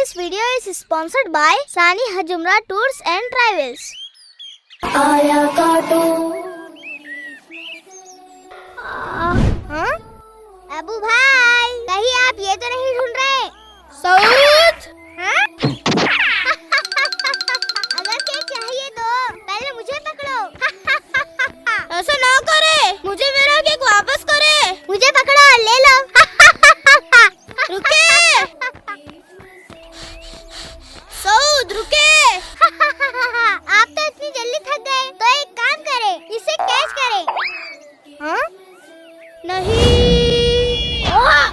This video is sponsored by Sani Hajumra Tours and Travels. आया काटो। हाँ? अबू भाई, कहीं आप ये तो नहीं ढूंढ रहे? सऊद! हाँ? अगर केक चाहिए तो पहले मुझे पकड़ो। ऐसा ना करे, मुझे मेरा केक वापस करे। मुझे पकड़ो और ले लो। रुके! सऊद रुके! आप तो इतनी जल्दी थक गए, तो एक काम करें, इसे कैच करें। हाँ? नहीं। हाँ?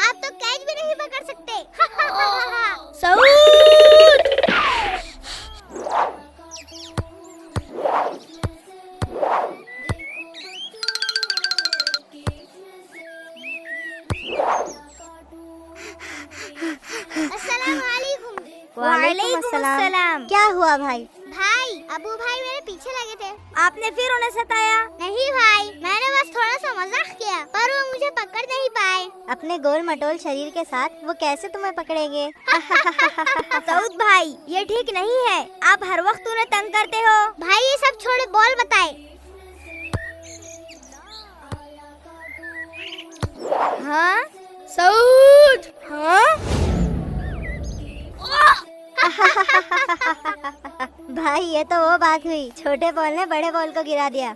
आप तो कैच भी नहीं पकड़ सकते। सऊद! वालेकुम अस्सलाम। क्या हुआ भाई? भाई, अबू भाई मेरे पीछे लगे थे। आपने फिर उन्हें सताया? नहीं भाई, मैंने बस थोड़ा सा मजाक किया, पर वो मुझे पकड़ नहीं पाए। अपने गोल मटोल शरीर के साथ वो कैसे तुम्हें पकड़ेंगे? सऊद भाई, ये ठीक नहीं है। आप हर वक्त उन्हें तंग करते हो। भाई ये सब छोड़े, बॉल बताए। हाँ? सऊद! हाँ? भाई ये तो वो बात हुई, छोटे बॉल ने बड़े बॉल को गिरा दिया।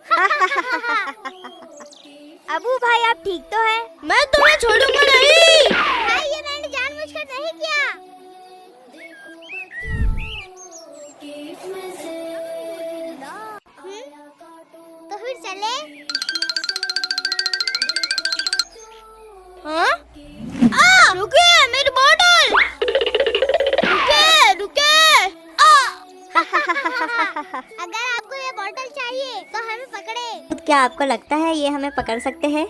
अबू भाई आप ठीक तो है? मैं तुम्हें छोड़ूंगा नहीं। भाई ये मैंने जानबूझकर नहीं किया। तो फिर चले? हाँ? रुके, मेरी बॉटल! रुके, रुके! अगर आपको ये बोतल चाहिए तो हमें पकड़े। क्या आपको लगता है ये हमें पकड़ सकते हैं?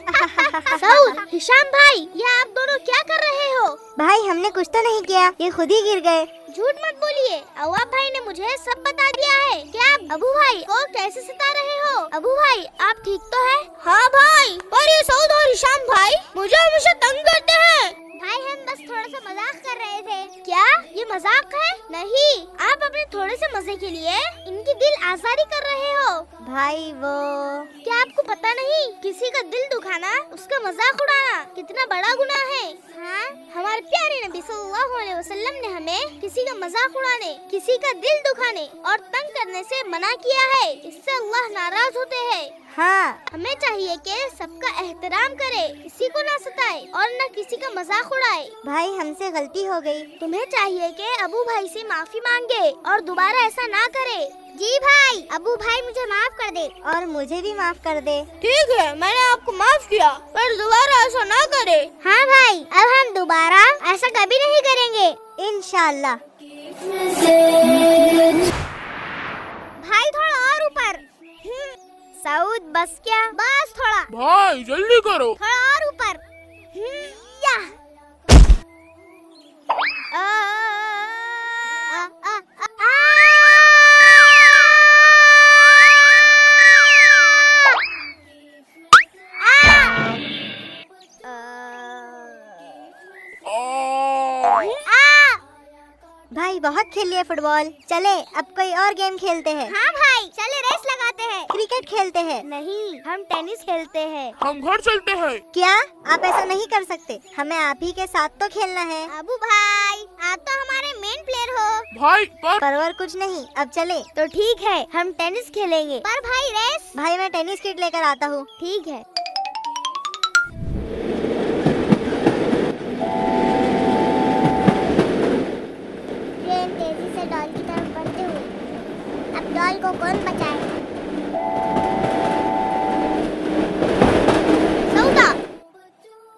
सऊद, हिशाम भाई, ये आप दोनों क्या कर रहे हो? भाई हमने कुछ तो नहीं किया, ये खुद ही गिर गए। झूठ मत बोलिए, अवाब भाई ने मुझे सब बता दिया है। क्या आप अबू भाई को कैसे सता रहे हो? अबू भाई आप ठीक तो है? हाँ भाई, पर ये सऊद और हिशाम भाई मुझे हमेशा तंग करते हैं। भाई हम बस थोड़ा सा मजाक कर रहे थे। क्या ये मजाक है? नहीं, आप अपने थोड़े से मजे के लिए इनकी दिल आजारी कर रहे हो। भाई वो क्या आपको पता नहीं, किसी का दिल दुखाना, उसका मजाक उड़ाना कितना बड़ा गुनाह है। हाँ, हमारे प्यारे नबी सल्लल्लाहु अलैहि वसल्लम ने हमें किसी का मजाक उड़ाने, किसी का दिल दुखाने और तंग करने से मना किया है। इससे अल्लाह नाराज होते हैं। हाँ, हमें चाहिए कि सबका एहतराम करे, किसी को ना सताए और न किसी का मजाक उड़ाए। भाई हमसे गलती हो गई। तुम्हें चाहिए कि अबू भाई से माफी मांगे और दोबारा ऐसा ना करे। जी भाई, अबू भाई मुझे माफ कर दे। और मुझे भी माफ कर दे। ठीक है, मैंने आपको माफ किया, पर दोबारा ऐसा ना करे। हाँ भाई, अब हम दोबारा ऐसा कभी नहीं करेंगे, इंशाल्लाह। भाई थोड़ा और ऊपर। सऊद बस क्या? बस थोड़ा। भाई जल्दी करो। थोड़ा और ऊपर। या। भाई बहुत खेल लिए फुटबॉल, चले अब कोई और गेम खेलते हैं। हाँ भाई, चले रेस लगाते हैं। क्रिकेट खेलते हैं। नहीं, हम टेनिस खेलते हैं। हम घर चलते हैं। क्या आप ऐसा नहीं कर सकते? हमें आप ही के साथ तो खेलना है। अबू भाई, आप तो हमारे मेन प्लेयर हो। भाई पर और कुछ नहीं, अब चले। तो ठीक है, हम टेनिस खेलेंगे। पर भाई रेस? भाई मैं टेनिस किट लेकर आता हूँ। ठीक है। ट्रेन तेजी से डॉल की तरफ बढ़ते हुए, अब डॉल को कौन बचाए? सऊदा।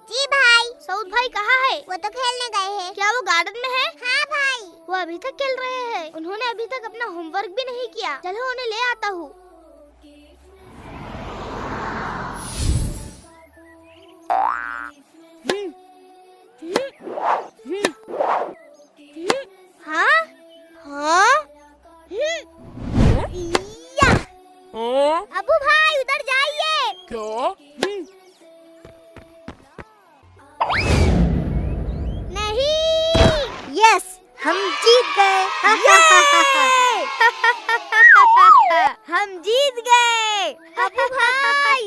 जी भाई। सऊद भाई कहाँ है? वो तो खेलने गए हैं। क्या वो गार्डन में है? हाँ भाई। वो अभी तक खेल रहे हैं। उन्होंने अभी तक अपना होमवर्क भी नहीं किया। चलो उन्हें ले आता हूँ। हाँ? हाँ? या। अबू भाई उधर जाइए। क्या? नहीं। हम जीत गए। हम जीत गए अबू भाई।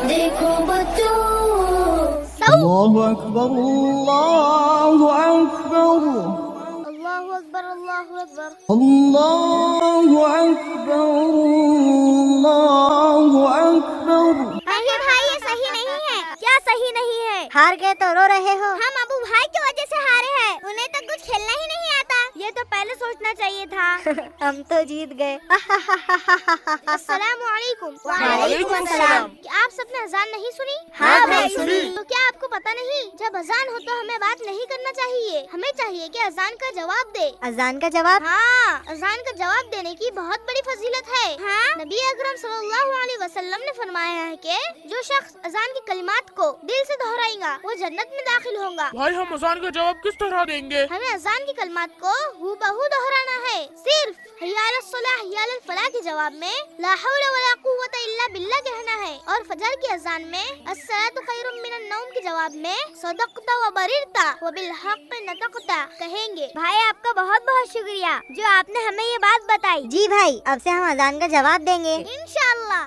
देखो बच्चों Allahu Akbar, Allahu Akbar, अल्लाहु अकबर अल्लाहु Akbar. Allahu Akbar, Allahu Akbar. नहीं भाई ये सही नहीं है। क्या सही नहीं है? हार गए तो रो रहे हो? हम अबू भाई की वजह से हारे हैं। उन्हें तो कुछ खेलना ही नहीं आता। ये तो पहले सोचना चाहिए था। हम तो जीत गए। अस्सलामु अलैकुम। वालेकुम अस्सलाम। क्या आप सबने अजान नहीं सुनी? हाँ भाई, सुनी। तो क्या आपको पता नहीं जब अजान हो तो हमें बात नहीं करना चाहिए। हमें चाहिए कि अजान का जवाब दे। अजान का जवाब? हाँ, अजान का जवाब देने की बहुत बड़ी फजीलत है। हाँ? नबी अकरम सल्लल्लाहु अलैहि वसल्लम ने फरमाया है कि जो शख्स अजान की कलिमात को दिल से दोहराएगा वो जन्नत में दाखिल होगा। भाई हम अजान का जवाब किस तरह देंगे? हमें अजान की कलिमात को हूबहू दोहराना है। सिर्फ हय्या अलस सलाह हय्या अलल फलाह के जवाब में ला हौला वला कुव्वता इल्ला बिल्लाह कहना है और फजर की अजान में अस्सलातु खैरुम मिनन नौम के जवाब में सदक़ता व बरिरता व बिल हक़्क़ नतक़ता कहेंगे। भाई आपका बहुत बहुत शुक्रिया जो आपने हमें ये बात बताई। जी भाई, अब से हम अजान का जवाब देंगे इंशाअल्लाह।